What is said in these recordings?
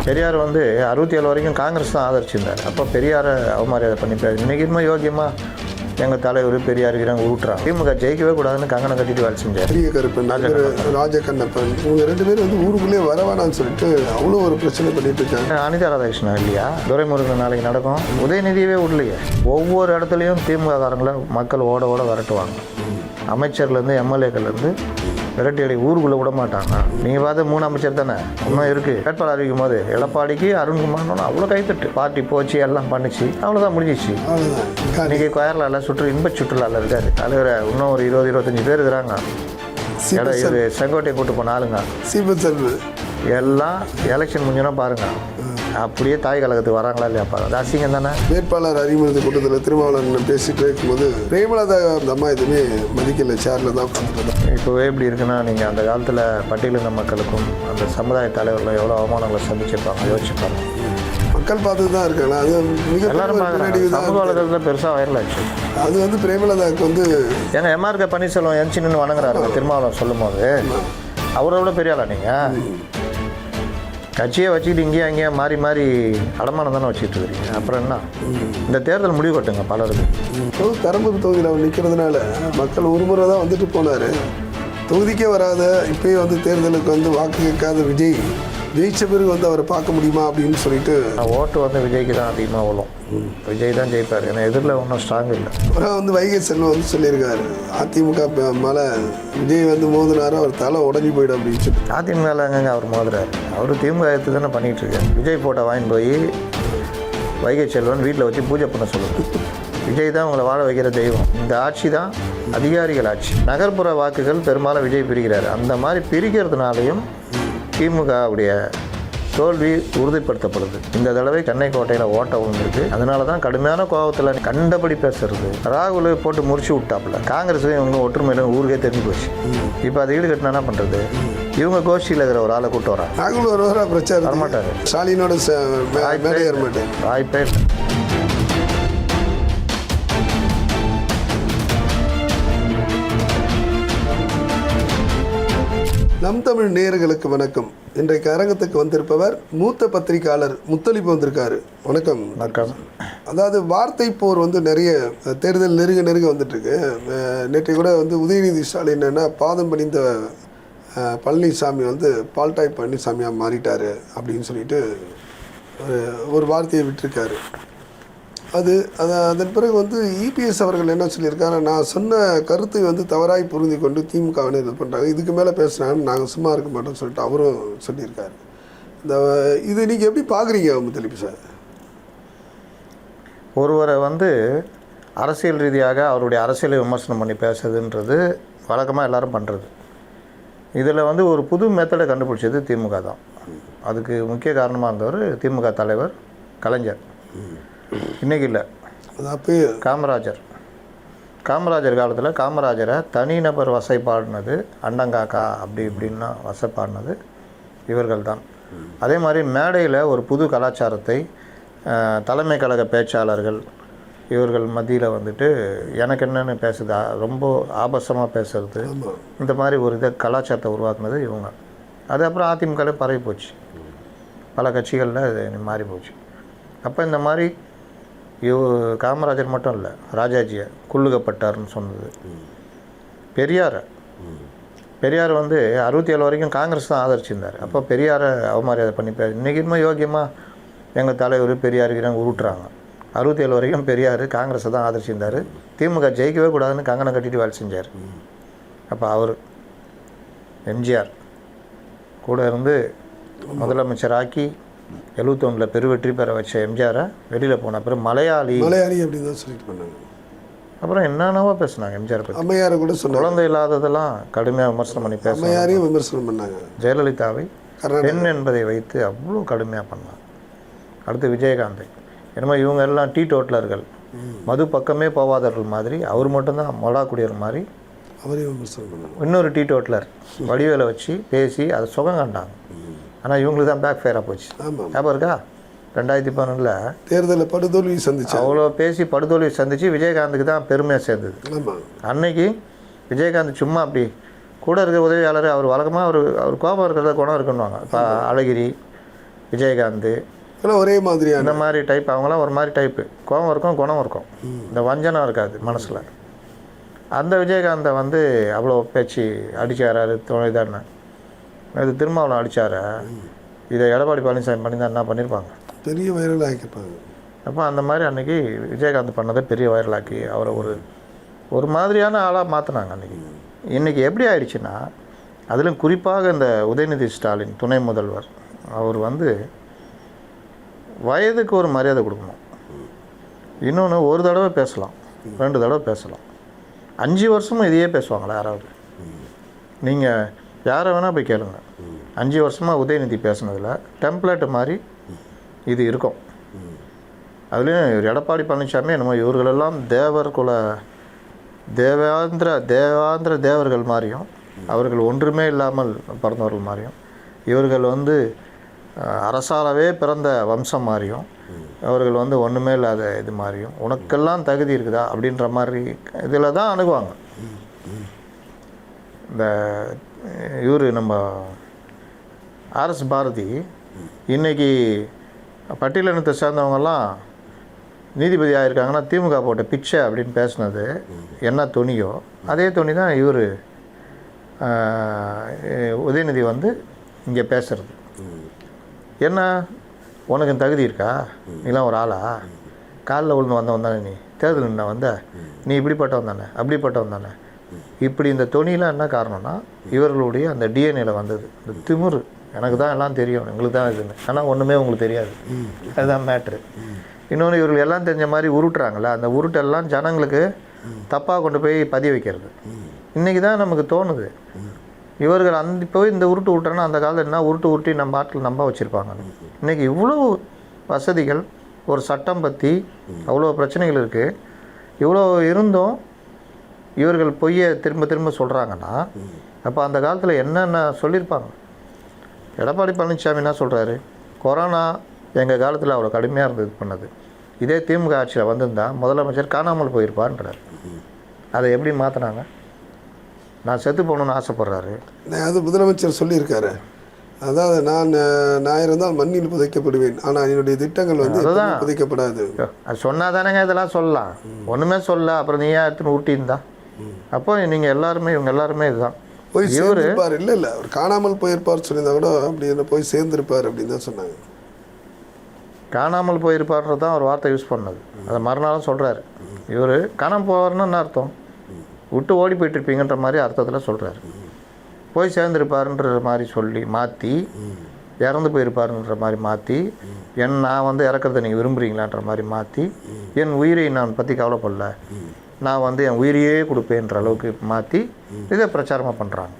பெரியார் வந்து 67 வரைக்கும் காங்கிரஸ் தான் ஆதரிச்சிருந்தார். அப்போ பெரியாரை அவமரியாதை பண்ணிப்பார். இன்றைக்குமா யோகியமாக எங்கள் தலைவர் பெரியார் இருக்கிறாங்க ஊட்டுறான். திமுக ஜெயிக்கவே கூடாதுன்னு கங்கணம் கட்டிட்டு வேலை செஞ்சார். பெரிய கருப்பன், ராஜகண்ணப்பன், இவங்க 2 பேரும் வந்து ஊருக்குள்ளே வரவானான்னு சொல்லிட்டு அவ்வளோ ஒரு பிரச்சனை பண்ணிட்டு இருக்காங்க. அனிதா ராதாகிருஷ்ணன் இல்லையா, துரைமுருகன் நாளைக்கு நடக்கும். உதயநிதியவே விடலையே. ஒவ்வொரு இடத்துலையும் திமுக காரங்களை மக்கள் ஓட ஓட விரட்டுவாங்க. அமைச்சர்லேருந்து எம்எல்ஏக்கள்லேருந்து விரட்டி அடி ஊருக்குள்ளே விட மாட்டாங்க. நீங்கள் பார்த்து 3 அமைச்சர் தானே இன்னும் இருக்குது. வேட்பாளர் அறிவிக்கும் போது எடப்பாடிக்கு அருண்குமார்னு அவ்வளோ கைத்தட்டு. பார்ட்டி போச்சு, எல்லாம் பண்ணிச்சு, அவ்வளோதான் முடிஞ்சிச்சு. இன்றைக்கி கேரளாவில் இன்ப சுற்றுலாவில் இருக்காரு தலைவர். இன்னும் ஒரு 20-25 பேர் இருக்கிறாங்க. இது செங்கோட்டையை கூட்டு போன ஆளுங்க எல்லாம் எலெக்ஷன் முடிஞ்சோன்னா பாருங்கள் அப்படியே தாய் கழகத்துக்கு வராங்களா இல்லையா பாருங்க. அசிங்கம் தானே. வேட்பாளர் அறிமுகத்து கூட்டத்தில் திருமாவளவன் பேசிட்டு இருக்கும்போது பிரேமலதா அந்த அம்மா எதுவுமே மதிக்கல, சேரில் தான் உட்காந்துருந்தோம். இப்போவே எப்படி இருக்குன்னா, நீங்கள் அந்த காலத்தில் பட்டியலின மக்களுக்கும் அந்த சமுதாய தலைவர்கள் எவ்வளோ அவமானங்களை சந்திச்சிருப்பாங்க யோசிச்சுப்பாங்க. மக்கள் பார்த்துட்டு தான் இருக்காங்க. அது எல்லாரும் சமூக வலைதளத்தில் பெருசாக வைரல் ஆச்சு. அது வந்து பிரேமலதாவுக்கு வந்து எங்கள் எம்ஆர்கே பன்னீர்செல்வம் எஞ்சி நின்று வணங்குறாரு திருமாவளவன் சொல்லும் போது. அவரை விட பெரிய ஆளா நீங்கள்? கட்சியை வச்சுக்கிட்டு இங்கேயும் அங்கேயும் மாறி மாறி அடமானம் தானே வச்சுக்கிட்டு இருக்கிறீங்க. அப்புறம் என்ன, இந்த தேர்தல் முடிவு கட்டுங்க பலருக்கு. பெரம்பலூர் தொகுதியில் அவர் நிற்கிறதுனால மக்கள் ஒரு முறை தான் வந்துட்டு போனார். தொகுதிக்கே வராத இப்போயே வந்து தேர்தலுக்கு வந்து வாக்கு கேட்காத விஜய் ஜெயிச்ச பிறகு வந்து அவரை பார்க்க முடியுமா அப்படின்னு சொல்லிட்டு ஓட்டு வந்து விஜய்க்கு தான் அதிகமாக விழும். விஜய் தான் ஜெயிப்பார். ஏன்னா எதிரில் ஒன்றும் ஸ்ட்ராங் இல்லை. அப்புறம் வந்து வைகை செல்வம் வந்து சொல்லியிருக்காரு, அதிமுக மேலே விஜய் வந்து மோதினாரு அவர் தலை உடஞ்சி போயிடும் அப்படின்னு சொல்லி. அதிமுக அங்கங்க அவர் மோதுறாரு. அவர் திமுக எடுத்து தானே பண்ணிகிட்டு இருக்காரு. விஜய் போட்டோ வாங்கிட்டு போய் வைகை செல்வன் வீட்டில் வச்சு பூஜை பண்ண சொல்லுங்கள். விஜய் தான் உங்களை வாழ வைக்கிற தெய்வம். இந்த ஆட்சி தான் அதிகாரிகள் ஆட்சி. நகர்ப்புற வாக்குகள் பெரும்பாலும் விஜய் பிரிக்கிறார். அந்த மாதிரி பிரிக்கிறதுனாலையும் திமுகவுடைய தோல்வி உறுதிப்படுத்தப்படுது. இந்த தடவை சென்னை கோட்டையில் ஓட்ட விழுந்திருக்கு. அதனால தான் கடுமையான கோபத்தில் கண்டபடி பேசுறது. ராகுல் போட்டு முறிச்சு விட்டாப்புல. காங்கிரஸ் இவங்க ஒற்றுமையில ஊருக்கே தெரிஞ்சு போச்சு. இப்போ அதை ஈடுகட்டினா என்ன பண்ணுறது? இவங்க கோஷ்டியில் இருக்கிற ஒரு ஆளை கூட்டு வராங்க. ராகுல் ஒரு பிரச்சாரம் வரமாட்டாரு. ஸ்டாலினோட வாய்ப்பே இல்லை. நம் தமிழ் நேயர்களுக்கு வணக்கம். இன்றைக்கு அரங்கத்துக்கு வந்திருப்பவர் மூத்த பத்திரிகையாளர் முத்தலிப்பு வந்திருக்காரு. வணக்கம். வணக்கம். அதாவது வார்த்தை போர் வந்து நிறைய தேர்தல் நெருங்க வந்துட்டுருக்கு. நேற்றை கூட வந்து உதயநிதி ஸ்டாலின் என்ன பாதம் பணிந்த பழனிசாமி வந்து பால்டாய் பழனிசாமியாக மாறிட்டார் அப்படின்னு சொல்லிட்டு ஒரு வார்த்தையை விட்டுருக்காரு. அதன் பிறகு வந்து இபிஎஸ் அவர்கள் என்ன சொல்லியிருக்காரு, நான் சொன்ன கருத்தை வந்து தவறாய் புரிந்து கொண்டு திமுகவினர் இது பண்ணுறாங்க, இதுக்கு மேலே பேசுனாங்க, நாங்கள் சும்மா இருக்க மாட்டோம்னு சொல்லிட்டு அவரும் சொல்லியிருக்காரு. இது நீங்கள் எப்படி பார்க்குறீங்க முத்தலிப்பு சார்? ஒருவரை வந்து அரசியல் ரீதியாக அவருடைய அரசியலை விமர்சனம் பண்ணி பேசுறதுன்றது வழக்கமாக எல்லாரும் பண்ணுறது. இதில் வந்து ஒரு புது மெத்தடை கண்டுபிடிச்சது திமுக தான். அதுக்கு முக்கிய காரணமாக இருந்தவர் திமுக தலைவர் கலைஞர். இன்றைக்கி இல்லை, காமராஜர் காலத்தில் காமராஜரை தனிநபர் வசைப்பாடினது, அண்டங்காக்கா அப்படி இப்படின்னா வசைப்பாடினது இவர்கள் தான். அதே மாதிரி மேடையில் ஒரு புது கலாச்சாரத்தை தலைமை கழக பேச்சாளர்கள் இவர்கள் மத்தியில் வந்துட்டு எனக்கு என்னென்னு பேசுதா, ரொம்ப ஆபாசமாக பேசுறது, இந்த மாதிரி ஒரு இதை கலாச்சாரத்தை உருவாக்குனது இவங்க. அது அப்புறம் அதிமுகவே பரவி போச்சு, பல கட்சிகளில் இது மாறி போச்சு. அப்போ இந்த மாதிரி காமராஜர் மட்டும் இல்லை, ராஜாஜியை குள்ளுகப்பட்டார்னு சொன்னது. பெரியார் வந்து 67 வரைக்கும் காங்கிரஸ் தான் ஆதரிச்சிருந்தார். அப்போ பெரியாரை அவமரியாதை பண்ணிப்பார். இன்றைக்குமா யோகியமாக எங்கள் தலைவர் பெரியார் இருக்கிறாங்க ஊட்டுறாங்க. 67 வரைக்கும் பெரியார் காங்கிரஸை தான் ஆதரிச்சிருந்தார். திமுக ஜெயிக்கவே கூடாதுன்னு கங்கணம் கட்டிட்டு வேலை செஞ்சார். அப்போ அவர் எம்ஜிஆர் கூட இருந்து முதலமைச்சராக்கி 71 பெருவெற்றி பெற வச்ச எம்ஜிஆரை வெளியில் போன அப்புறம் மலையாளி அப்படின்னு தான் சொல்லிட்டு பண்ணாங்க. அப்புறம் என்னென்னவோ பேசுனாங்க எம்ஜிஆர் பற்றி. அம்மையாரை கூட சொன்னாங்க. குழந்தை இல்லாததெல்லாம் கடுமையாக விமர்சனம் பண்ணி அம்மையாரையும் விமர்சனம் பண்ணாங்க. ஜெயலலிதாவை பெண் என்பதை வைத்து அவ்வளோ கடுமையாக பண்ணாங்க. அடுத்து விஜயகாந்தை, என்னமோ இவங்க எல்லாம் டீ டோட்டலர்கள், மது பக்கமே போவாதவர்கள் மாதிரி, அவர் மட்டும்தான் மொடா குடியர் மாதிரி அவரையும் விமர்சனம் பண்ணாங்க. இன்னொரு டீ டோட்டலர் வடிவேலை வச்சு பேசி அதை சுகம் கண்டாங்க. ஆனால் இவங்களுக்கு தான் பேக் ஃபேராக போச்சு. ஞாபகம் இருக்கா? 2011 தேர்தலில் படுதோல்வி சந்திச்சு, அவ்வளோ பேசி படுதோல்வி சந்திச்சு விஜயகாந்துக்கு தான் பெருமையாக சேர்ந்தது. அன்னைக்கு விஜயகாந்த் சும்மா அப்படி கூட இருக்கிற உதவியாளர் அவர் வழக்கமாக அவர் கோபம் இருக்கிறத குணம் இருக்குன்னுவாங்க. இப்போ அழகிரி விஜயகாந்த் ஆனால் ஒரே மாதிரியான இந்த மாதிரி டைப், அவங்களாம் ஒரு மாதிரி டைப்பு. கோபம் இருக்கும், குணம் இருக்கும், இந்த வஞ்சனம் இருக்காது மனசில். அந்த விஜயகாந்தை வந்து அவ்வளோ பேச்சு அடிச்சாரு துணைதானே. இது திருமாவளவன் அடித்தார, இதை எடப்பாடி பழனிசாமி பண்ணி தான் என்ன பண்ணியிருப்பாங்க, பெரிய வைரல் ஆக்கிப்பாங்க. அப்போ அந்த மாதிரி அன்றைக்கி விஜயகாந்த் பண்ணதை பெரிய வைரலாக்கி அவரை ஒரு மாதிரியான ஆளாக மாற்றினாங்க அன்றைக்கி. இன்றைக்கி எப்படி ஆயிடுச்சுன்னா, அதிலும் குறிப்பாக இந்த உதயநிதி ஸ்டாலின் துணை முதல்வர் அவர் வந்து வயதுக்கு ஒரு மரியாதை கொடுக்கணும். இன்னொன்று, ஒரு தடவை பேசலாம், 2 தடவை பேசலாம், 5 வருஷமும் இதையே பேசுவாங்களா யாராவது? நீங்கள் யாரை வேணால் போய் கேளுங்க. 5 வருஷமாக உதயநிதி பேசுனதில் டெம்ப்ளேட்டு மாதிரி இது இருக்கும். அதுலேயும் எடப்பாடி பழனிசாமி என்னமோ இவர்களெல்லாம் தேவாந்திர தேவர்கள் மாதிரியும், அவர்கள் ஒன்றுமே இல்லாமல் பிறந்தவர்கள் மாதிரியும், இவர்கள் வந்து அரசாலவே பிறந்த வம்சம் மாதிரியும், அவர்கள் வந்து ஒன்றுமே இல்லாத இது மாதிரியும், உனக்கெல்லாம் தகுதி இருக்குதா அப்படின்ற மாதிரி இதில் தான் அணுகுவாங்க. இந்த இவர் நம்ம ஆர்எஸ் பாரதி இன்றைக்கி பட்டியலினத்தை சேர்ந்தவங்கெல்லாம் நீதிபதி ஆகியிருக்காங்கன்னா திமுக போட்ட பிச்சை அப்படின்னு பேசுனது என்ன துணியோ அதே துணி தான் இவர் உதயநிதி வந்து இங்கே பேசுகிறது. என்ன உனக்கு தகுதி இருக்கா, நீலாம் ஒரு ஆளா, காலில் விழுந்து வந்தவன் தானே நீ, தேர்தல் நின்ன வந்த நீ, இப்படிப்பட்டவன் தானே அப்படிப்பட்டவன் தானே, இப்படி இந்த துணியெலாம் என்ன காரணம்னா இவர்களுடைய அந்த டிஎன்ஏல வந்தது, இந்த திமிரு. எனக்கு தான் எல்லாம் தெரியும், எங்களுக்கு தான் இதுன்னு, ஆனால் ஒன்றுமே உங்களுக்கு தெரியாது, அதுதான் மேட்ரு. இன்னொன்று, இவர்கள் எல்லாம் தெரிஞ்ச மாதிரி உருட்டுறாங்களே, அந்த உருட்டெல்லாம் ஜனங்களுக்கு தப்பாக கொண்டு போய் பதிய வைக்கிறது. இன்றைக்கி தான் நமக்கு தோணுது, இவர்கள் போய் இந்த உருட்டு விட்டுறேன்னா அந்த காலத்தில் என்ன உருட்டி நம்ம ஆட்கள் நம்ப வச்சுருப்பாங்க. இன்றைக்கி இவ்வளோ வசதிகள், ஒரு சட்டம் பற்றி அவ்வளோ பிரச்சனைகள் இருக்குது, இவ்வளோ இருந்தும் இவர்கள் பொய்யை திரும்ப திரும்ப சொல்கிறாங்கன்னா அப்போ அந்த காலத்தில் என்னென்ன சொல்லியிருப்பாங்க. எடப்பாடி பழனிசாமி என்ன சொல்கிறாரு, கொரோனா எங்கள் காலத்தில் அவ்வளோ கடுமையாக இருந்தது பண்ணது, இதே திமுக ஆட்சியில் வந்திருந்தா முதலமைச்சர் காணாமல் போயிருப்பான்றார். அதை எப்படி மாற்றினாங்க? நான் செத்து போகணுன்னு ஆசைப்பட்றாரு. அது முதலமைச்சர் சொல்லியிருக்காரு, அதாவது நான் இருந்தால் மண்ணில் புதைக்கப்படுவேன், ஆனால் என்னுடைய திட்டங்கள் வந்து அதுதான் புதைக்கப்படாது. அது சொன்னால் தானேங்க இதெல்லாம் சொல்லலாம், ஒன்றுமே சொல்ல அப்புறம் நீ ஏன் எடுத்துன்னு ஊட்டியிருந்தா? அப்போ நீங்கள் எல்லாருமே இவங்க எல்லாருமே இதுதான் போய் சேர்ந்திருப்பார். இல்லை அவர் காணாமல் போயிருப்பார் சொல்லியிருந்தா கூட அப்படி என்ன போய் சேர்ந்திருப்பார் அப்படின்னு தான் சொன்னாங்க. காணாமல் போயிருப்பார்ன்றது தான் ஒரு வார்த்தை யூஸ் பண்ணது, அதை மறுநாளும் சொல்கிறாரு. இவர் காணாமல் போவார்னு என்ன அர்த்தம், விட்டு ஓடி போயிட்டுருப்பீங்கன்ற மாதிரி அர்த்தத்தில் சொல்கிறாரு. போய் சேர்ந்துருப்பாருன்ற மாதிரி சொல்லி மாற்றி, இறந்து போயிருப்பாருன்ற மாதிரி மாற்றி, நான் வந்து இறக்கிறத நீங்கள் விரும்புகிறீங்களான்ற மாதிரி மாற்றி, என் உயிரை நான் பற்றி கவலைப்படல, நான் வந்து என் உயிரையே கொடுப்பேன்ற அளவுக்கு மாற்றி இதை பிரச்சாரமாக பண்ணுறாங்க.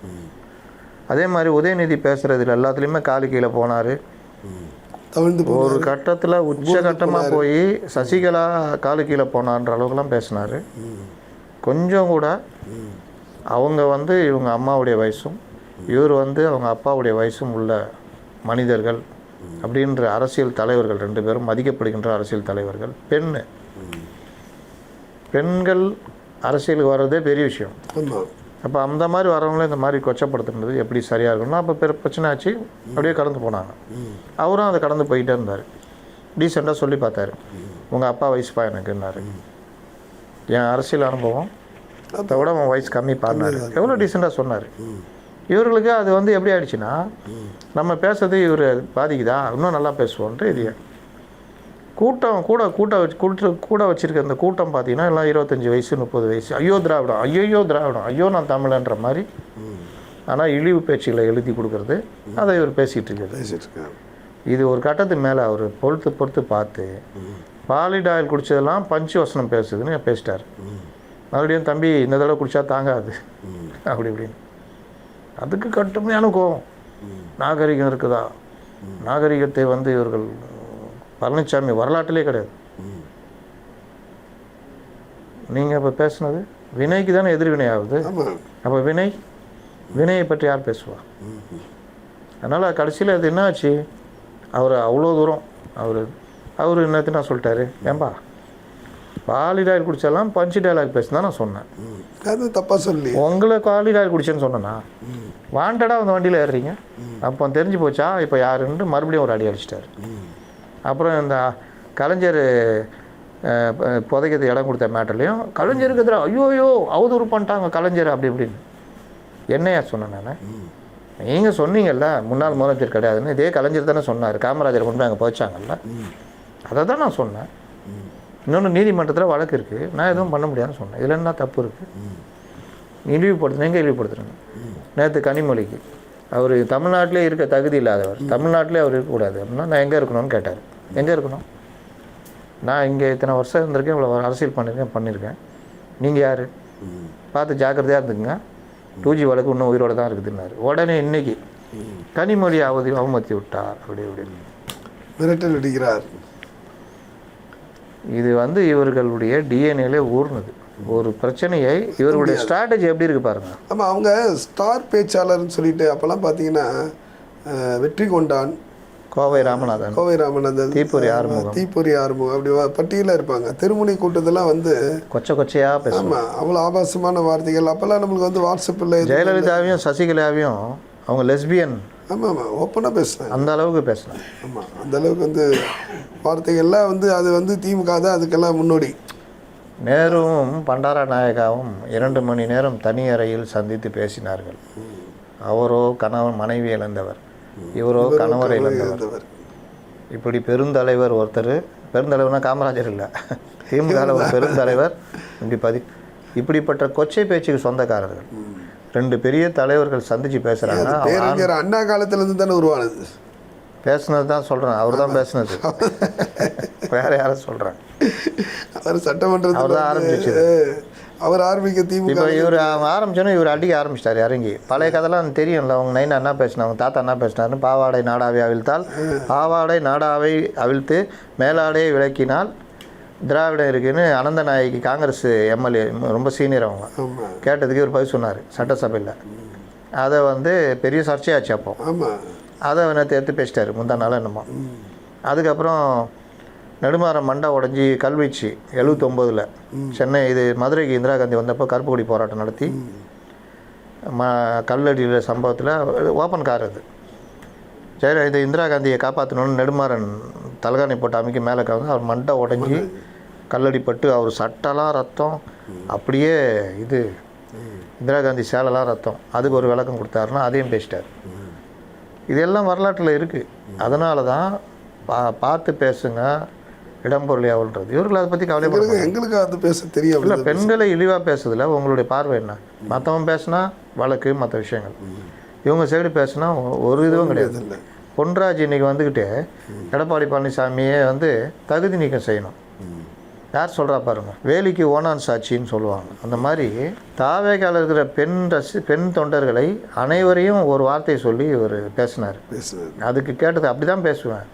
அதே மாதிரி உதயநிதி பேசுகிறதுல எல்லாத்துலேயுமே காலு கீழே போனார். ஒரு கட்டத்தில் உச்சகட்டமாக போய் சசிகலா காலு கீழே போனான்ற அளவுக்குலாம் பேசினார். கொஞ்சம் கூட அவங்க வந்து இவங்க அம்மாவுடைய வயசும் இவர் வந்து அவங்க அப்பாவுடைய வயசும் உள்ள மனிதர்கள் அப்படின்ற அரசியல் தலைவர்கள், 2 பேரும் மதிக்கப்படுகின்ற அரசியல் தலைவர்கள். பெண்கள் அரசியலுக்கு வர்றதே பெரிய விஷயம். அப்போ அந்த மாதிரி வரவங்களே இந்த மாதிரி கொச்சப்படுத்துறது எப்படி சரியாக இருக்கணும்னா அப்போ பிரச்சனை ஆச்சு, அப்படியே கடந்து போனாங்க. அவரும் அதை கடந்து போயிட்டே இருந்தார். டீசெண்டாக சொல்லி பார்த்தாரு, உங்கள் அப்பா வயசுப்பா எனக்குன்னாரு, என் அரசியல் அனுபவம் அதை விட உன் வயசு கம்மி பாடினார், எவ்வளோ டீசெண்டாக சொன்னார். இவர்களுக்கு அது வந்து எப்படி ஆயிடுச்சுன்னா, நம்ம பேசுறது இவர் பாதிக்குதா, இன்னும் நல்லா பேசுவோன்ட்டு இது கூட்டம் கூட வச்சுருக்க அந்த கூட்டம் பார்த்தீங்கன்னா எல்லாம் 25 வயசு 30 வயசு, ஐயோ திராவிடம், ஐயோ நான் தமிழன்ற மாதிரி. ஆனால் இழிவு பேச்சுகளை எழுதி கொடுக்குறது, அதை இவர் பேசிகிட்டு இருக்காரு. இது ஒரு கட்டத்துக்கு மேலே அவர் பொறுத்து பார்த்து பாலிட் ஆயில் குடித்ததெல்லாம் பஞ்சு வசனம் பேசுதுன்னு பேசிட்டார். மறுபடியும் தம்பி இந்த தடவை குடித்தா தாங்காது அப்படி இப்படின்னு. அதுக்கு கடுமையான கோபம். நாகரிகம் இருக்குதா, நாகரிகத்தை வந்து இவர்கள் பழனிசாமி வரலாற்றிலே கிடையாது. நீங்கள் இப்போ பேசுனது வினைக்கு தானே எதிர்வினை ஆகுது. அப்போ வினையை பற்றி யார் பேசுவா? அதனால் கடைசியில் அது என்ன ஆச்சு, அவர் அவ்வளோ தூரம் அவர் என்னத்துனா சொல்லிட்டாரு, ஏன்பா பாலிட் ஆயில் குடிச்சாலாம் பஞ்சு டைலாக் பேசுனா நான் சொன்னேன். அது தப்பாக சொல்லி உங்களை பாலிட் ஆயில் குடிச்சேன்னு சொன்னேன்னா வாண்டடாக அந்த வண்டியில் ஏறுறீங்க. அப்போ தெரிஞ்சு போச்சா இப்போ யாருன்ட்டு மறுபடியும் ஒரு அடி அடிச்சிட்டாரு. அப்புறம் இந்த கலைஞர் புதைக்கிறது இடம் கொடுத்த மேட்டர்லையும் கலைஞருக்கு எதிராக ஐயோ அவதூறு பண்ணிட்டாங்க கலைஞர் அப்படி இப்படின்னு என்னையா சொன்னேன் நான். நீங்கள் சொன்னீங்கல்ல முன்னாள் முதலமைச்சர் கிடையாதுன்னு, இதே கலைஞர் தானே சொன்னார். காமராஜர் கொண்டு போய் அங்கே போச்சாங்கல்ல, அதை தான் நான் சொன்னேன். இன்னொன்று நீதிமன்றத்தில் வழக்கு இருக்குது, நான் எதுவும் பண்ண முடியாதுன்னு சொன்னேன். இதில் என்ன தப்பு இருக்குது? இழிவுபடுத்துனேன், எங்கே இழிவுபடுத்துறேங்க? நேற்று கனிமொழிக்கு அவர் தமிழ்நாட்டிலே இருக்க தகுதி இல்லாதவர், தமிழ்நாட்டிலே அவர் இருக்கக்கூடாது அப்படின்னா நான் எங்கே இருக்கணும்னு கேட்டார். எங்கே இருக்கணும்? நான் இங்கே இத்தனை வருஷம் இருந்திருக்கேன், இவ்வளோ அரசியல் பண்ணியிருக்கேன். நீங்கள் யார்? பார்த்து ஜாக்கிரதையாக இருந்துக்குங்க. 2G வழக்கு இன்னும் உயிரோடு தான் இருக்குதுன்னாரு. உடனே இன்னைக்கு கனிமொழி அவமதி விட்டார் அப்படி இப்படின்னு மிரட்டல் அடிக்கிறார். இது வந்து இவர்களுடைய டிஎன்ஏலே ஊர்னது. ஒரு பிரச்சனையை இவர்களுடைய ஸ்ட்ராட்டஜி எப்படி இருக்கு பாருங்க. ஆமாம், அவங்க ஸ்டார் பேச்சாளர்னு சொல்லிட்டு அப்போல்லாம் பார்த்தீங்கன்னா வெற்றி கொண்டான், கோவை ராமநாதன், தீப்பொறி ஆறுமுகம் அப்படி பட்டியலாக இருப்பாங்க. திருமுனை கூட்டத்தெல்லாம் வந்து கொச்சையா பேசுவாங்க. ஆமாம், அவ்வளோ ஆபாசமான வார்த்தைகள். அப்போல்லாம் நம்மளுக்கு வந்து வாட்ஸ்அப்பில் ஜெயலலிதாவையும் சசிகலாவையும் அவங்க லெஸ்பியன் ஆமாம் ஓப்பனாக பேசுனாங்க. அந்த அளவுக்கு பேசுனாங்க. ஆமாம், அந்த அளவுக்கு வந்து வார்த்தைகள்லாம் வந்து அது வந்து திமுக தான் அதுக்கெல்லாம் முன்னோடி. நேருவும் பண்டார நாயகாவும் 2 மணி நேரம் தனி அறையில் சந்தித்து பேசினார்கள். அவரோ கணவன் மனைவி இழந்தவர், இவரோ கணவரை இழந்தவர். இப்படி பெருந்தலைவர் ஒருத்தர், பெருந்தலைவர்னா காமராஜர் இல்லை, திமுக ஒரு பெருந்தலைவர், இப்படிப்பட்ட கொச்சை பேச்சுக்கு சொந்தக்காரர்கள் 2 பெரிய தலைவர்கள் சந்திச்சு பேசுகிறாங்க. பேரறிஞர் அண்ணா காலத்துலேருந்து தானே உருவானது. பேசுனது தான் சொல்கிறேன், அவர் தான் பேசுனது, வேற யாரும் சொல்கிறேன். அவர் சட்டமன்றத்தில் அவர் தான் ஆரம்பிச்சு, அவர் ஆரம்பிக்க திமுக. இப்போ இவர் ஆரம்பிச்சோன்னே இவர் அடிக்க ஆரம்பிச்சிட்டார் இறங்கி. பழைய கதைலாம் தெரியும்ல, அவங்க நைனா என்ன பேசினா, அவங்க தாத்தா என்ன பேசினாருன்னு. பாவாடை நாடாவை அவிழ்த்தால் பாவாடை நாடாவை அவிழ்த்து மேலாடையை விளக்கினால் திராவிடம் இருக்குன்னு அனந்த நாயகி காங்கிரஸ் எம்எல்ஏ ரொம்ப சீனியர் அவங்க கேட்டதுக்கு இவர் பதில் சொன்னார் சட்டசபையில். அதை வந்து பெரிய சர்ச்சையாச்சு. அப்போ அதை நேற்று எடுத்து பேசிட்டார் முந்தா நாள் என்னமோ. அதுக்கப்புறம் நெடுமாறம் மண்டை உடஞ்சி கல்வீச்சு 79 சென்னை இது மதுரைக்கு இந்திரா காந்தி வந்தப்போ கருப்பு கொடி போராட்டம் நடத்தி கல்லடியில் சம்பவத்தில் ஓப்பன் கார் அது இது இந்திரா காந்தியை காப்பாற்றணும்னு நெடுமாறன் தலகாணி போட்டு அமைக்க மேலே கவர்ந்து அவர் மண்டை உடஞ்சி கல்லடிப்பட்டு அவர் சட்டெல்லாம் ரத்தம், அப்படியே இது இந்திரா காந்தி சேலெல்லாம் ரத்தம். அதுக்கு ஒரு விளக்கம் கொடுத்தாருன்னா அதையும் பேசிட்டார். இதெல்லாம் வரலாற்றில் இருக்குது. அதனால தான் பார்த்து பேசுங்க, இடம்பொருள் எவ்வளோன்றது. இவர்கள் அதை பற்றி கவலைப்படுறாங்க. எங்களுக்கு அது பேச தெரியும் இல்லை, பெண்களை இழிவாக பேசுறதுல உங்களுடைய பார்வை என்ன? மற்றவன் பேசுனா வழக்கு மற்ற விஷயங்கள், இவங்க சைடு பேசுனா ஒரு இதுவும் கிடையாது. பொன்ராஜ் இன்னைக்கு வந்துக்கிட்டு எடப்பாடி பழனிசாமியே வந்து தகுதி நீக்கம் செய்யணும். யார் சொல்கிறா பாருங்க, வேலிக்கு ஓனான் சாட்சின்னு சொல்லுவாங்க. அந்த மாதிரி தாவேகால இருக்கிற பெண் தொண்டர்களை அனைவரையும் ஒரு வார்த்தையை சொல்லி இவர் பேசினார். அதுக்கு கேட்டது அப்படி தான் பேசுவேன்,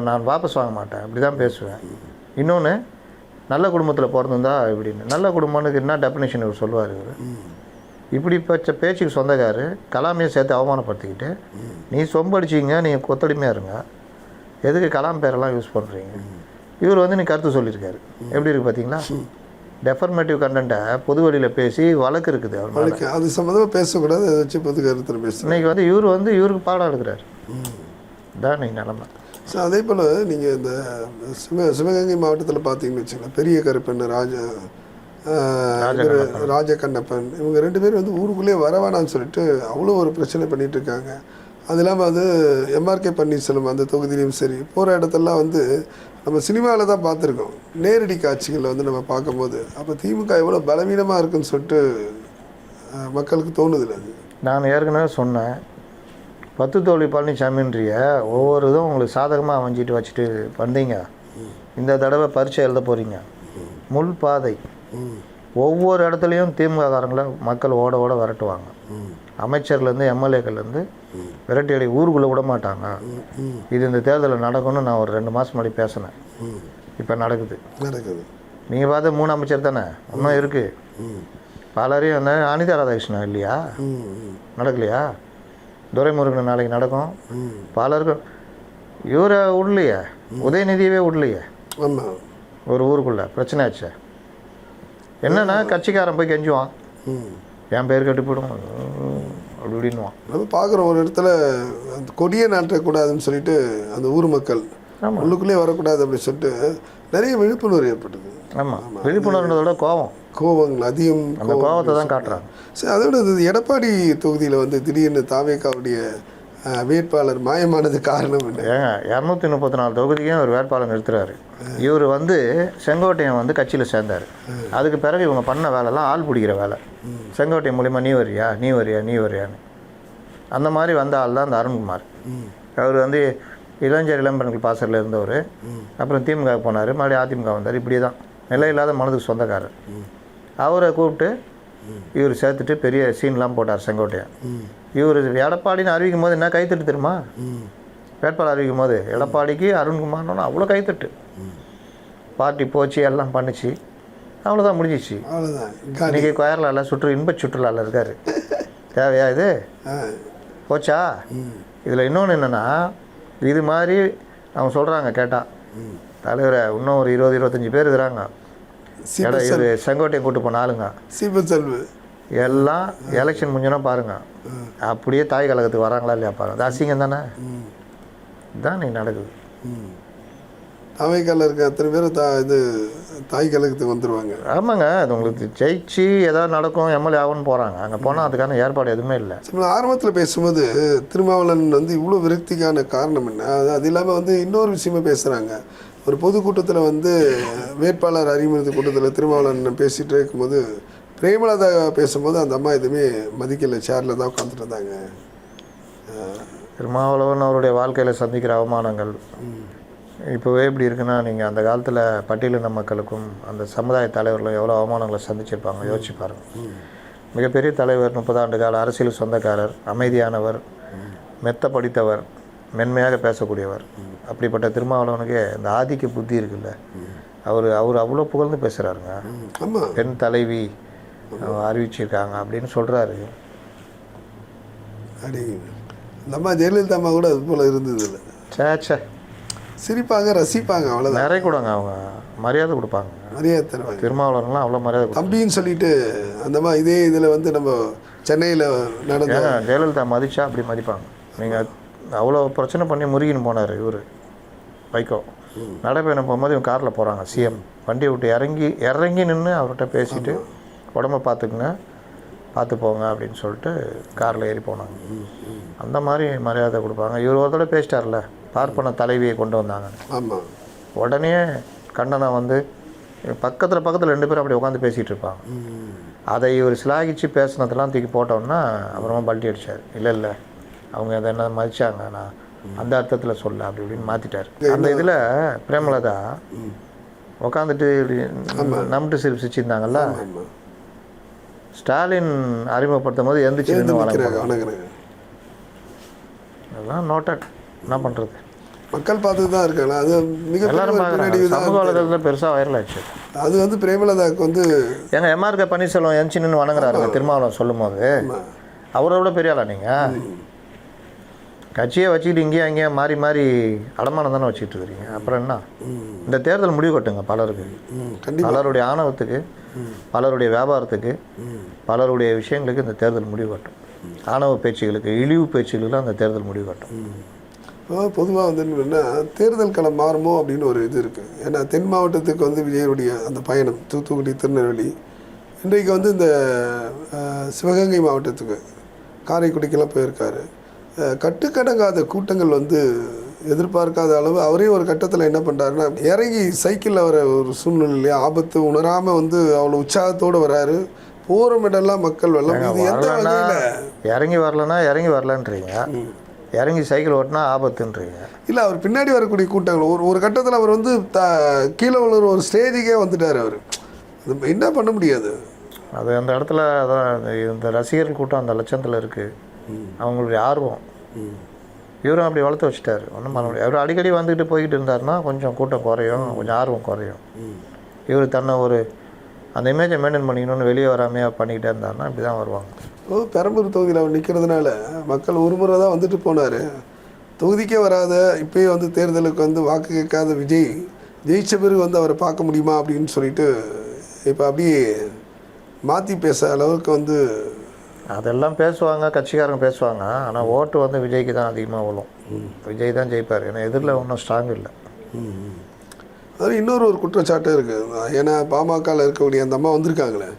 நான் வாபஸ் வாங்க மாட்டேன், அப்படி தான் பேசுவேன். இன்னொன்று, நல்ல குடும்பத்தில் பிறந்திருந்தா இப்படின்னு. நல்ல குடும்பம்னுக்கு என்ன டெஃபினேஷன் இவர் சொல்லுவார். இவர் இப்படி பேச்சுக்கு சொந்தக்காரு கலாமையை சேர்த்து அவமானப்படுத்திக்கிட்டு, நீ சொம்படிச்சிங்க, நீங்கள் கொத்தடிமையாக இருங்க, எதுக்கு கலாம் பேரெல்லாம் யூஸ் பண்ணுறீங்க? இவர் வந்து நீ கருத்து சொல்லியிருக்காரு. எப்படி இருக்குது பார்த்தீங்களா? டெஃபர்மேட்டிவ் கண்டென்ட்டை பொது வழியில் பேசி வழக்கு இருக்குது. அவருக்கு அது சம்மந்தமாக பேசக்கூடாது, அதை வச்சு பொது கருத்தில் பேச. இன்னைக்கு வந்து இவருக்கு பாடம் எடுக்கிறார். இதான் இன்னைக்கு நிலமை. ஸோ அதே போல் நீங்கள் இந்த சிவகங்கை மாவட்டத்தில் பார்த்தீங்கன்னு வச்சுக்கலாம், பெரிய கருப்பன் ராஜகண்ணப்பன் இவங்க 2 பேரும் வந்து ஊருக்குள்ளேயே வரவேணான்னு சொல்லிட்டு அவ்வளோ ஒரு பிரச்சனை பண்ணிகிட்டு இருக்காங்க. அது இல்லாமல் அது எம்ஆர்கே பன்னீர்செல்வம் அந்த தொகுதியிலையும் சரி போகிற இடத்தெல்லாம் வந்து நம்ம சினிமாவில் தான் பார்த்துருக்கோம். நேரடி காட்சிகளில் வந்து நம்ம பார்க்கும்போது அப்போ திமுக எவ்வளோ பலவீனமாக இருக்குன்னு சொல்லிட்டு மக்களுக்கு தோணுதில்லை. அது நான் ஏற்கனவே சொன்னேன், 10 தோழி பழனிசாமின்றிய ஒவ்வொரு இதுவும் உங்களுக்கு சாதகமாக அமைஞ்சிட்டு வச்சுட்டு வந்தீங்க. இந்த தடவை பரீட்சை எழுத போகிறீங்க, முள் பாதை. ஒவ்வொரு இடத்துலையும் திமுககாரங்களை மக்கள் ஓட விரட்டுவாங்க. அமைச்சர்லேருந்து எம்எல்ஏக்கள்லேருந்து விரட்டி அடி ஊருக்குள்ளே விட மாட்டாங்க. இது இந்த தேர்தலில் நடக்கும்னு நான் ஒரு 2 மாதம் முன்னாடி பேசினேன். இப்போ நடக்குது. நீங்கள் பார்த்த 3 அமைச்சர் தானே, இன்னும் இருக்குது. பலரையும் அந்த அனிதா ராதாகிருஷ்ணன் இல்லையா, நடக்கலையா? துரைமுருகன் நாளைக்கு நடக்கும். பலருக்கும் இவரை விடலையே, உதயநிதியவே விடலையே. ஒரு ஊருக்குள்ளே பிரச்சனை ஆச்சு. என்னென்னா கட்சிக்காரன் போய் கெஞ்சுவான், என் பேர் கெட்டு போயிடும் அப்படி இப்படின்னுவான். நம்ம பார்க்குறோம் ஒரு இடத்துல அந்த கொடியை நாட்டக்கூடாதுன்னு சொல்லிட்டு அந்த ஊர் மக்கள் உள்ளுக்குள்ளேயே வரக்கூடாது அப்படின்னு சொல்லிட்டு நிறைய விழிப்புணர்வு ஏற்பட்டது. ஆமாம், விழிப்புணர்வுன்றதோட கோவங்கள் அதிகம், அந்த கோவத்தை தான் காட்டுறாங்க. சரி, அதோட இது எடப்பாடி தொகுதியில் வந்து திடீர்னு தாவேக்காவுடைய வேட்பாளர் மாயமானது காரணம் என்ன? ஏங்க 234 தொகுதிக்கும் ஒரு வேட்பாளர் நிறுத்துறாரு. இவர் வந்து செங்கோட்டையன் வந்து கட்சியில் சேர்ந்தார். அதுக்கு பிறகு இவங்க பண்ண வேலைலாம் ஆள் பிடிக்கிற வேலை. செங்கோட்டையன் மூலிமா நீ வரியான்னு அந்த மாதிரி வந்த ஆள் தான் அந்த அருண்குமார். அவர் வந்து இளம்பெண்கள் பாசறையில் இருந்தவர். அப்புறம் திமுக போனார், மறுபடியும் அதிமுக வந்தார். இப்படி தான் நிலை இல்லாத மனதுக்கு சொந்தக்காரர். அவரை கூப்பிட்டு இவர் சேர்த்துட்டு பெரிய சீன்லாம் போட்டார் செங்கோட்டையன். இவர் எடப்பாடின்னு அறிவிக்கும் போது என்ன கைத்தட்டு தெரியுமா? வேட்பாளர் அறிவிக்கும் போது எடப்பாடிக்கு அருண்குமார்னு அவ்வளோ கைத்தட்டு. பார்ட்டி போச்சு, எல்லாம் பண்ணிச்சு, அவ்வளோதான், முடிஞ்சிச்சு. இன்றைக்கி கேரளாவில் இன்ப சுற்றுலாவில் இருக்கார். தேவையா இது? போச்சா? இதில் இன்னொன்று என்னென்னா, இது மாதிரி அவங்க சொல்கிறாங்க கேட்டால், தலைவரை இன்னும் ஒரு 20-25 பேர் இருக்கிறாங்க. இது செங்கோட்டையை கூட்டு போன ஆளுங்க எல்லாம் எலெக்ஷன் முடிஞ்சோன்னா பாருங்கள், அப்படியே தாய் கழகத்துக்கு வராங்களா இல்லையா பாருங்கள். அசிங்கம் தானே இதுதான் நீ நடக்குது. தாவைக்கால இருக்க அத்தனை பேர் இது தாய் கழகத்துக்கு வந்துடுவாங்க. ஆமாங்க, அது உங்களுக்கு ஜெயிச்சு ஏதாவது நடக்கும், எம்எல்ஏ ஆகும்னு போகிறாங்க. அங்கே போனால் அதுக்கான ஏற்பாடு எதுவுமே இல்லை. ஆரம்பத்தில் பேசும்போது திருமாவளவன் வந்து இவ்வளோ விரக்திக்கான காரணம் என்ன, அது இல்லாமல் வந்து இன்னொரு விஷயமா பேசுகிறாங்க. ஒரு பொதுக்கூட்டத்தில் வந்து வேட்பாளர் அறிமுக கூட்டத்தில் திருமாவளவன் பேசிகிட்டே இருக்கும்போது பிரேமலதா பேசும்போது அந்த அம்மா எதுவுமே மதிக்கலை, சேரில் தான் உட்காந்துட்டு இருந்தாங்க. திருமாவளவன் அவருடைய வாழ்க்கையில் சந்திக்கிற அவமானங்கள் இப்போவே எப்படி இருக்குன்னா, நீங்கள் அந்த காலத்தில் பட்டியலின மக்களுக்கும் அந்த சமுதாய தலைவர்களும் எவ்வளோ அவமானங்களை சந்திச்சிருப்பாங்க யோசிச்சு பாருங்கள். மிகப்பெரிய தலைவர், 30 ஆண்டு கால அரசியல் சொந்தக்காரர், அமைதியானவர், மெத்த படித்தவர், மென்மையாக பேசக்கூடியவர். அப்படிப்பட்ட திருமாவளவனுக்கே இந்த ஆதிக்க புத்தி இருக்குல்ல, அவர் அவ்வளோ புகழ்ந்து பேசுகிறாருங்க. பெண் தலைவி அறிவிச்சிருக்காங்க அப்படின்னு சொல்கிறாரு. நம்ம ஜெயலலிதா அம்மா கூட அது போல் இருந்தது இல்லை. சேச்சே, சிரிப்பாங்க, ரசிப்பாங்க, அவ்வளோதான். நிறைய கூடங்க அவங்க மரியாதை கொடுப்பாங்க, மரியாதை தருவாங்க. திருமாவளவன்லாம் அவ்வளோ மரியாதை தம்பின்னு சொல்லிட்டு அந்த மாதிரி இதே இதில் வந்து நம்ம சென்னையில் நடந்த ஜெயலலிதா மதிச்சா அப்படி மதிப்பாங்க. நீங்கள் அவ்வளோ பிரச்சனை பண்ணி முருகின்னு போனார் இவர் வைகோ. நடைபயணம் போகும்போது இவங்க காரில் போகிறாங்க. சிஎம் வண்டியை விட்டு இறங்கி நின்று அவர்கிட்ட பேசிட்டு உடம்பை பார்த்து போங்க அப்படின்னு சொல்லிட்டு காரில் ஏறி போனாங்க. அந்த மாதிரி மரியாதை கொடுப்பாங்க. இவர் ஒரு தடவை பேசிட்டார்ல, பார்ப்பன தலைவியை கொண்டு வந்தாங்க. ஆமாம், உடனே கண்டனம் வந்து பக்கத்தில் 2 பேரும் அப்படி உட்காந்து பேசிகிட்டு இருப்பாங்க. அதை இவர் சிலாகிச்சு பேசினதெல்லாம் தூக்கி போட்டோன்னா அப்புறமா பல்ட்டி அடித்தார். இல்லை அவங்க அதை என்ன மதித்தாங்க, நான் அந்த அர்த்தத்தில் சொல்ல அப்படி இப்படின்னு மாற்றிட்டார். அந்த இதில் பிரேமலதா உட்காந்துட்டு நம்பிட்டு சிரிச்சிருந்தாங்கல்ல, ஸ்டாலின் அறிமுகப்படுத்தும் போது எந்திரிச்சு வணங்குறாங்க. அதெல்லாம் நோட்டட். என்ன பண்ணுறது, மக்கள் பார்த்து தான் இருக்காங்க. அது எல்லாரும் சமூக வலைதளத்தில் பெருசாக வைரல் ஆச்சு. அது வந்து பிரேமலதாவுக்கு வந்து எங்கள் எம்ஆர்கே பன்னீர்செல்வம் எந்திச்சு நின்று வணங்குறாருங்க திருமாவளவன் சொல்லும் போது. அவரை விட பெரிய ஆளா நீங்கள்? கட்சியை வச்சுக்கிட்டு இங்கேயும் அங்கேயும் மாறி அடமானம் தானே வச்சுக்கிட்டு இருக்கிறீங்க. அப்புறம் என்ன, இந்த தேர்தல் முடிவு கட்டுங்க. பலருக்கு, பலருடைய ஆணவத்துக்கு, பலருடைய வியாபாரத்துக்கு, பலருடைய விஷயங்களுக்கு இந்த தேர்தல் முடிவு கட்டும். ஆணவ பேச்சுகளுக்கு, இழிவு பேச்சுகளுக்கு அந்த தேர்தல் முடிவு கட்டும். பொதுவாக வந்து என்னன்னா தேர்தல் களம் மாறுமோ அப்படின்னு ஒரு இது இருக்குது. ஏன்னா தென் மாவட்டத்துக்கு வந்து விஜயனுடைய அந்த பயணம், தூத்துக்குடி, திருநெல்வேலி, இன்றைக்கு வந்து இந்த சிவகங்கை மாவட்டத்துக்கு காரைக்குடிக்கெல்லாம் போயிருக்காரு. கட்டுக்கடங்காத கூட்டங்கள் வந்து எதிர்பார்க்காத அளவு அவரே ஒரு கட்டத்தில் என்ன பண்ணுறாருன்னா இறங்கி சைக்கிளில் வர ஒரு சூழ்நிலையிலே ஆபத்து உணராமல் வந்து அவ்வளோ உற்சாகத்தோடு வராரு. போகிற இடம்லாம் மக்கள் வெள்ளம். இது எந்த வகையில் இறங்கி வரலன்றீங்க, இறங்கி சைக்கிள் ஓட்டினா ஆபத்துன்றீங்க. இல்லை, அவர் பின்னாடி வரக்கூடிய கூட்டங்கள் ஒரு கட்டத்தில் அவர் வந்து கீழே உள்ள ஒரு ஸ்டேஜுக்கே வந்துட்டார். அவர் என்ன பண்ண முடியாது. அது அந்த இடத்துல அதான் இந்த ரசிகர்கள் கூட்டம் அந்த லட்சத்தில் இருக்குது. அவங்களுடைய ஆர்வம் இவரும் அப்படி வளர்த்து வச்சுட்டாரு. ஒன்றும் பண்ண முடியாது. அவர் அடிக்கடி வந்துக்கிட்டு போய்கிட்டு இருந்தாருன்னா கொஞ்சம் கூட்டம் குறையும், கொஞ்சம் ஆர்வம் குறையும். இவர் தன்னை ஒரு அந்த இமேஜை மெயின்டைன் பண்ணிக்கணும்னு வெளியே வராமையாக பண்ணிக்கிட்டே இருந்தாருன்னா இப்படி தான் வருவாங்க. பெரம்பூர் தொகுதியில் அவர் நிற்கிறதுனால மக்கள் ஒரு முறை தான் வந்துட்டு போனார். தொகுதிக்கே வராத இப்போயே வந்து தேர்தலுக்கு வந்து வாக்கு கேட்காத விஜய் ஜெயிச்ச பிறகு வந்து அவரை பார்க்க முடியுமா அப்படின்னு சொல்லிட்டு இப்போ அப்படியே மாற்றி பேச அளவுக்கு வந்து அதெல்லாம் பேசுவாங்க, கட்சிக்காரங்க பேசுவாங்க. ஆனால் ஓட்டு வந்து விஜய்க்கு தான் அதிகமாக விழும். விஜய் தான் ஜெயிப்பார். ஏன்னா எதிரில் ஒன்றும் ஸ்ட்ராங் இல்லை. அது இன்னொரு ஒரு குற்றச்சாட்டு இருக்குது. ஏன்னா பாமகவில் இருக்கக்கூடிய அந்த அம்மா வந்திருக்காங்களே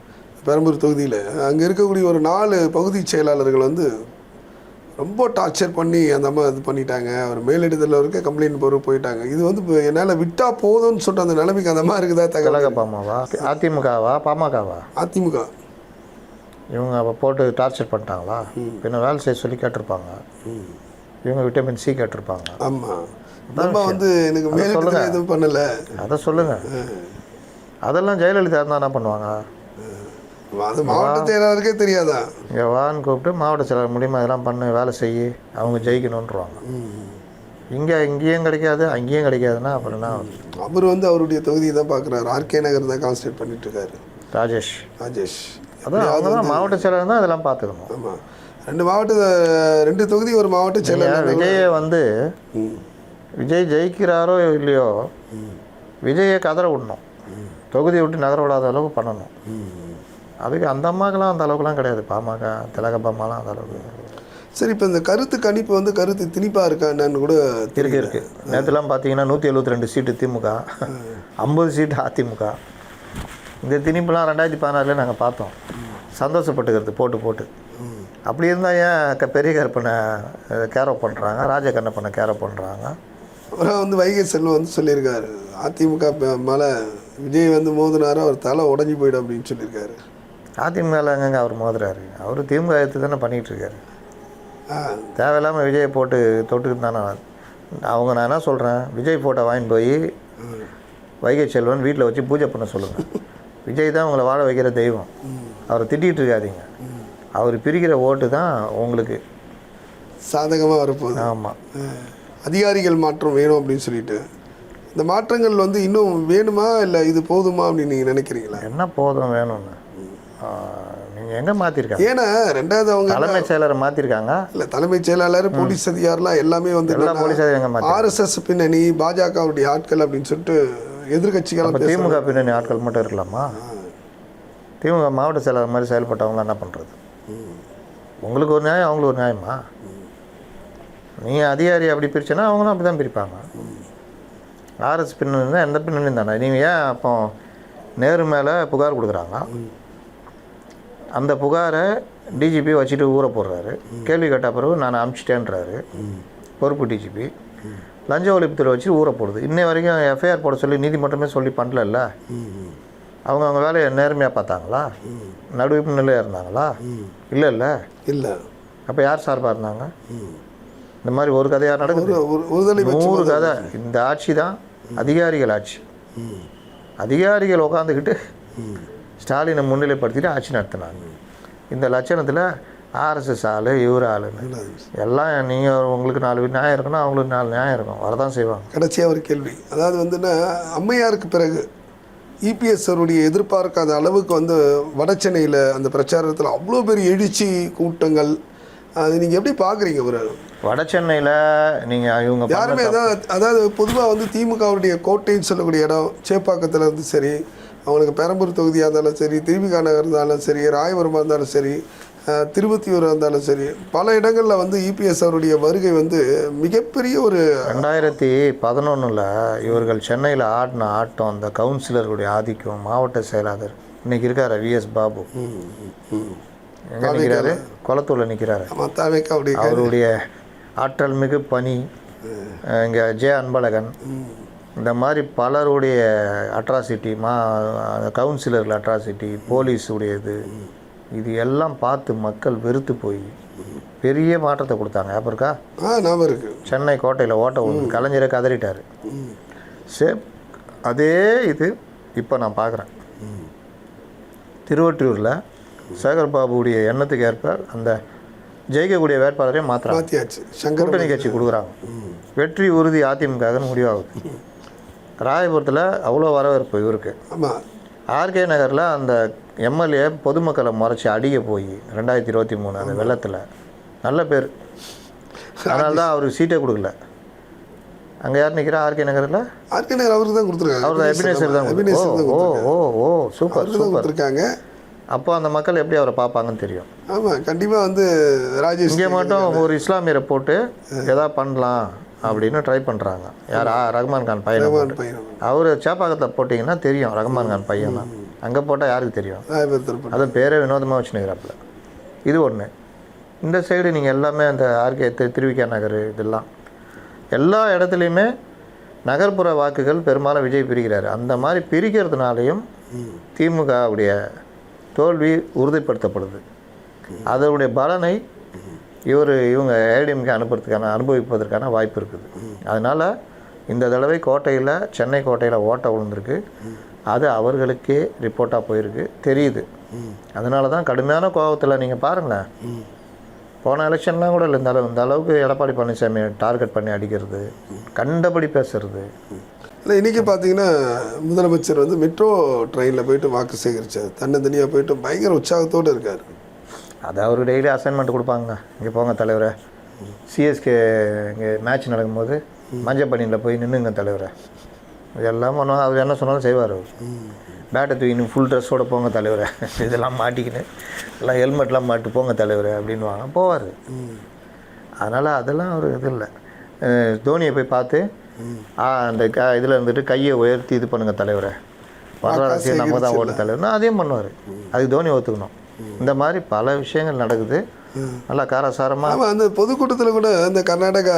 பெரம்பூர் தொகுதியில், அங்கே இருக்கக்கூடிய ஒரு 4 பகுதி செயலாளர்கள் வந்து ரொம்ப டார்ச்சர் பண்ணி அந்த அம்மா இது பண்ணிட்டாங்க. அவர் மேலிடத்தில் இருக்க கம்ப்ளைண்ட் போயிட்டாங்க. இது வந்து இப்போ என்னால் விட்டால் போதும்னு சொல்லிட்டு அந்த நிலைமைக்கு அந்த அம்மா இருக்குதா? கழக பாமாவா, அதிமுகவா, பாமகவா? அதிமுக. இவங்க அப்போ போட்டு டார்ச்சர் பண்ணிட்டாங்களா? பின்ன வேலை செய்ய சொல்லி கேட்டிருப்பாங்க. இவங்க விட்டமின் சி கேட்டிருப்பாங்க. ஆமாம், நம்ம வந்து எனக்கு மேலிடத்தில் எதுவும் பண்ணலை. அதை சொல்லுங்கள். அதெல்லாம் ஜெயலலிதா இருந்தால் என்ன பண்ணுவாங்க? அது மாவட்ட செயலாளருக்கே தெரியாதா? இங்கே வான்னு கூப்பிட்டு மாவட்ட செயலாளர் மூலியமாக இதெல்லாம் பண்ணு, வேலை செய்ய, அவங்க ஜெயிக்கணுன்றாங்க. இங்கேயும் கிடைக்காது, அங்கேயும் கிடைக்காதுன்னா அப்புறம் தான் அவர் வந்து அவருடைய தொகுதியை தான் பார்க்குறாரு. ஆர்கே நகர் தான் கான்சன்ட்ரேட் பண்ணிட்டு இருக்காரு. ராஜேஷ் அதான் அவங்க தான் மாவட்ட செயலாளர் தான் இதெல்லாம் பார்த்துக்கணும். ஆமாம், 2 தொகுதி ஒரு மாவட்ட செயலாளர். விஜயை வந்து விஜய் ஜெயிக்கிறாரோ இல்லையோ, விஜயை கதற விடணும், தொகுதியை விட்டு நகர விடாத அளவுக்கு பண்ணணும். அதுக்கு அந்த அம்மாக்கெல்லாம் அந்த அளவுக்குலாம் கிடையாது. பாமக திலக பாமாலாம் அந்த அளவுக்கு. சரி, இப்போ இந்த கருத்து கணிப்பு வந்து கருத்து திணிப்பாக இருக்கா என்னன்னு கூட இருக்கு. நேற்றுலாம் பார்த்தீங்கன்னா 172 சீட்டு திமுக, 50 சீட்டு அதிமுக. இந்த திணிப்புலாம் 2016 நாங்கள் பார்த்தோம். சந்தோஷப்பட்டுக்கிறது போட்டு. அப்படி இருந்தால் ஏன் பெரிய கருப்பனை கேரோ பண்ணுறாங்க, ராஜ கண்ணப்பனை கேரோ பண்ணுறாங்க? அப்புறம் வந்து வைகை செல்வம் வந்து சொல்லியிருக்காரு, அதிமுக மேலே விஜய் வந்து மோதினாரு அவர் தலை உடஞ்சி போயிடும் அப்படின்னு சொல்லியிருக்காரு. அதிமுகவில் எங்கெங்க அவர் மோதுறாரு? அவர் திமுக எடுத்து தானே பண்ணிகிட்ருக்காரு. தேவையில்லாமல் விஜயை போட்டு தொட்டுக்கிட்டு தானே அவங்க. நான் என்ன சொல்கிறேன், விஜய் ஃபோட்டோ வாங்கிட்டு போய் வைகை செல்வன் வீட்டில் வச்சு பூஜை பண்ண சொல்லுங்கள். விஜய் தான் உங்களை வாழ வைக்கிற தெய்வம். அவரை திட்டிகிட்டு இருக்காதீங்க. அவர் பிரிக்கிற ஓட்டு தான் உங்களுக்கு சாதகமாக வரப்போகுது. ஆமாம், அதிகாரிகள் மாற்றம் வேணும் அப்படின்னு சொல்லிட்டு இந்த மாற்றங்கள் வந்து இன்னும் வேணுமா இல்லை இது போதுமா அப்படின்னு நீங்கள் நினைக்கிறீங்களா? என்ன போதும் வேணும்னு நீங்கள் எங்கே மாற்றிருக்காங்க? ஏன்னா 2வது அவங்க தலைமைச் செயலரை மாற்றிருக்காங்க. இல்லை, தலைமைச் செயலாளர், போலீஸ் அதிகாரிலாம் எல்லாமே வந்து எல்லா போலீஸ் அதிகாரிங்க RSS பின்னணி, பாஜகவுடைய ஆட்கள் அப்படின்னு சொல்லிட்டு எதிர்கட்சிகள். திமுக பின்னணி ஆட்கள் மட்டும் இருக்கலாமா? திமுக மாவட்ட செயலாளர் மாதிரி செயல்பட்டவங்களாம் என்ன பண்ணுறது? உங்களுக்கு ஒரு நியாயம், அவங்களுக்கு ஒரு நியாயமா? நீங்கள் அதிகாரி அப்படி பிரிச்சேன்னா அவங்களும் அப்படி தான் பிரிப்பாங்க. RS பின்னணி இருந்தால் எந்த பின்னணியும் தானே. நீங்கள் ஏன் அப்போ நேரு மேலே புகார் கொடுக்குறாங்க, அந்த புகாரை டிஜிபி வச்சுட்டு ஊற போடுறாரு. கேள்வி கேட்ட பிறகு நான் அனுப்பிச்சிட்டேன்றாரு பொறுப்பு டிஜிபி. லஞ்ச ஒழிப்புத்துறை வச்சு ஊற போடுது. இன்னை வரைக்கும் எஃப்ஐஆர் போட சொல்லி நீதிமன்றமே சொல்லி பண்ணல. அவங்க வேலையை நேர்மையாக பார்த்தாங்களா? நடுவிப்பு நிலையாக இருந்தாங்களா? இல்லை. அப்போ யார் சார்பாக இருந்தாங்க? இந்த மாதிரி ஒரு கதையாக நடக்குது. 100 கதை. இந்த ஆட்சி தான் அதிகாரிகள் ஆட்சி. அதிகாரிகள் உட்காந்துக்கிட்டு ஸ்டாலினை முன்னிலைப்படுத்திட்டு ஆட்சி நடத்தினாங்க. இந்த லட்சணத்தில் RSS ஆள், இவர் ஆளுன்னு எல்லாம் நீங்கள் உங்களுக்கு 4 நியாயம் இருக்குன்னா அவங்களுக்கு 4 நியாயம் இருக்கும், வரதான் செய்வாங்க. கடைசியாக ஒரு கேள்வி, அதாவது வந்துன்னா அம்மையாருக்கு பிறகு EPS அவருடைய எதிர்பார்க்காத அளவுக்கு வந்து வடசென்னையில் அந்த பிரச்சாரத்தில் அவ்வளோ பெரிய எழுச்சி கூட்டங்கள், அது நீங்கள் எப்படி பார்க்குறீங்க? ஒரு வடசென்னையில் நீங்கள் இவங்க யாருமே அதாவது பொதுவாக வந்து திமுகவுடைய கோட்டைன்னு சொல்லக்கூடிய இடம் சேப்பாக்கத்தில் இருந்து சரி, அவங்களுக்கு பெரம்பூர் தொகுதியாக இருந்தாலும் சரி, திருவிகா நகர் இருந்தாலும் சரி, ராயபுரமாக இருந்தாலும் சரி, திருவத்தியூர் இருந்தாலும் சரி, பல இடங்களில் வந்து EPS அவருடைய வருகை வந்து மிகப்பெரிய ஒரு 2011 இவர்கள் சென்னையில் ஆடின ஆட்டம், அந்த கவுன்சிலருடைய ஆதிக்கம், மாவட்ட செயலாளர் இன்னைக்கு இருக்காரு VS பாபு, எங்கே நிற்கிறாரு? குளத்தூரில் நிற்கிறாரு. அவருடைய ஆற்றல் மிகு பணி, இங்கே அன்பழகன், இந்த மாதிரி பலருடைய அட்ராசிட்டி, கவுன்சிலர்கள் அட்ராசிட்டி, போலீஸுடையது, இது எல்லாம் பார்த்து மக்கள் வெறுத்து போய் பெரிய மாற்றத்தை கொடுத்தாங்க. அப்போ இருக்கா? சென்னை கோட்டையில் ஓட்ட கலைஞரை கதறிட்டார். அதே இது இப்போ நான் பார்க்குறேன். திருவொற்றியூரில் சேகர் பாபுடைய எண்ணத்துக்கு ஏற்ப அந்த ஜெயிக்கக்கூடிய வேட்பாளரையும் மாற்றியாச்சு. கூட்டணி கட்சி கொடுக்குறாங்க. வெற்றி உறுதி அதிமுகன்னு முடிவாகுது. ராயபுரத்தில் அவ்வளோ வரவேற்பு இவருக்கு. ஆர்கே நகரில் அந்த MLA பொதுமக்களை முறைச்சி அடிக்க போய் 2023 அந்த வெள்ளத்தில் நல்ல பேர். அதனால தான் அவருக்கு சீட்டே கொடுக்கல. அங்கே யார் நிற்கிறா? ஆர்கே நகரில் ஆர்கே நகர் அவருக்கு தான் கொடுத்துருக்காங்க. அவர் எபினேசர் தான். ஓ சூப்பர் சூப்பர் கொடுத்துருக்காங்க. அப்போ அந்த மக்கள் எப்படி அவரை பார்ப்பாங்கன்னு தெரியும். ஆமாம், கண்டிப்பாக வந்து ராஜேஷ் இங்கே மட்டும் ஒரு இஸ்லாமியரை போட்டு எதாவது பண்ணலாம் அப்படின்னு ட்ரை பண்ணுறாங்க. யார்? ரஹ்மான் கான் பையன். அவர் சேப்பாக்கத்தில் போட்டிங்கன்னா தெரியும் ரஹ்மான் கான் பையன் தான். அங்கே போட்டால் யாருக்கு தெரியும்? அது பேரே வினோதமாக வச்சுனுக்கிறாப்புல. இது ஒன்று. இந்த சைடு நீங்கள் எல்லாமே அந்த ஆர்கே திருவிக்கா நகர் இதெல்லாம் எல்லா இடத்துலையுமே நகர்ப்புற வாக்குகள் பெரும்பாலும் விஜய் பிரிக்கிறாரு. அந்த மாதிரி பிரிக்கிறதுனாலையும் திமுகவுடைய தோல்வி உறுதிப்படுத்தப்படுது. அதனுடைய பலனை இவங்க ஏடிஎம்கே அனுபவிப்பதற்கான வாய்ப்பு இருக்குது. அதனால் இந்த தடவை கோட்டையில், சென்னை கோட்டையில் ஓட்டை விழுந்திருக்கு. அது அவர்களுக்கே ரிப்போர்ட்டாக போயிருக்கு, தெரியுது. அதனால தான் கடுமையான கோபத்தில் நீங்கள் பாருங்களேன், போன எலெக்ஷன்லாம் கூட இல்லை இந்த அளவுக்கு எடப்பாடி பழனிசாமி டார்கெட் பண்ணி அடிக்கிறது, கண்டபடி பேசுறது. இல்லை, இன்றைக்கி பார்த்தீங்கன்னா முதலமைச்சர் வந்து மெட்ரோ ட்ரெயினில் போயிட்டு வாக்கு சேகரித்தார். தன்னந்தனியாக போயிட்டு பயங்கர உற்சாகத்தோடு இருக்கார். அது அவருக்கு டெய்லி அசைன்மெண்ட் கொடுப்பாங்க. இங்கே போங்க தலைவரை, சிஎஸ்கே இங்கே மேட்ச் நடக்கும்போது மஞ்சள் பனியில் போய் நின்றுங்க தலைவரை, இதெல்லாம் பண்ணுவாங்க. அவர் என்ன சொன்னாலும் செய்வார். அவர் பேட்டை தூக்கின்னு ஃபுல் ட்ரெஸ்ஸோடு போங்க தலைவரை, இதெல்லாம் மாட்டிக்கின்னு எல்லாம் ஹெல்மெட்லாம் மாட்டு போங்க தலைவரை அப்படின்வாங்க, போவார். அதனால் அதெல்லாம் ஒரு இது இல்லை. தோனியை போய் பார்த்து அந்த இதில் இருந்துட்டு கையை உயர்த்தி இது பண்ணுங்கள் தலைவரை, வரலாறு நம்ம தான் ஓட்ட தலைவர்னா அதையும் பண்ணுவார். அதுக்கு தோனி ஒத்துக்கணும். இந்த மாதிரி பல விஷயங்கள் நடக்குது. நல்லா காரசாரமாக. ஆமாம், அந்த பொதுக்கூட்டத்தில் கூட அந்த கர்நாடகா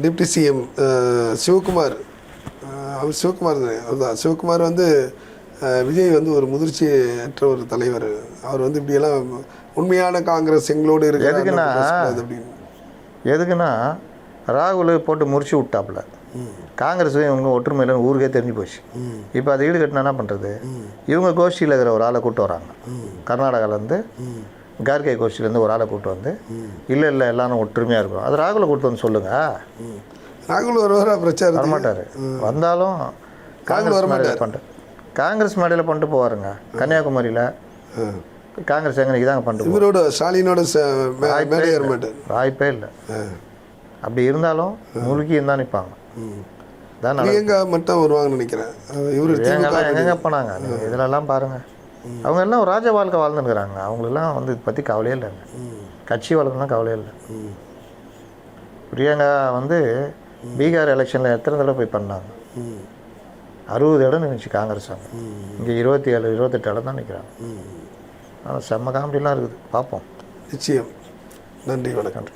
டிப்டி சிஎம் சிவகுமார், அவர் சிவகுமார் வந்து விஜய் வந்து ஒரு முதிர்ச்சியற்ற ஒரு தலைவர், அவர் வந்து இப்படியெல்லாம் உண்மையான காங்கிரஸ் எங்களோடு இருக்கு. எதுக்குன்னா ராகுல் போட்டு முறிச்சு விட்டாப்புல. காங்கிரஸ் இவங்க ஒற்றுமையில ஊருக்கே தெரிஞ்சு போச்சு. இப்போ அதை ஈடுகட்டினா என்ன பண்ணுறது? இவங்க கோஷ்டியில் இருக்கிற ஒரு ஆளை கூப்பிட்டு வராங்க. கர்நாடகாவிலேருந்து கார்கே கோஷ்டிலேருந்து ஒரு ஆளை கூப்பிட்டு வந்து இல்லை எல்லாரும் ஒற்றுமையாக இருக்கும். அது ராகுலை கூப்பிட்டு வந்து சொல்லுங்கள். ராகுல் வருவாரா? பிரச்சாரம் வரமாட்டார். வந்தாலும் காங்கிரஸ் மேடையில் பண்ணிட்டு போவாருங்க. கன்னியாகுமரியில் காங்கிரஸ் எங்கே தாங்க பண்ணிட்டு இவரோட ஸ்டாலினோட வாய்ப்பே இல்லை. அப்படி இருந்தாலும் முழுக்கி இருந்தால் நிற்பாங்க. பிரியங்கா மட்டும் வருவாங்கன்னு நினைக்கிறேன். இவரு எங்கெங்க போனாங்க இதிலெல்லாம் பாருங்கள். அவங்க எல்லாம் ஒரு ராஜ வாழ்க்கை வாழ்ந்துருக்குறாங்க. அவங்களெல்லாம் வந்து இதை பற்றி கவலையே இல்லைங்க. கட்சி வளர்க்கணும்னா கவலையே இல்லை. பிரியங்கா வந்து பீகார் எலெக்ஷனில் எத்தனை தடவை போய் பண்ணாங்க? 60 இடம் நின்றுச்சு காங்கிரஸ். அங்கே இங்கே 27 28 இடம் தான் நிற்கிறாங்க. ஆனால் செம்ம காமெடிலாம் இருக்குது. பார்ப்போம். நிச்சயம். நன்றி, வணக்கம்.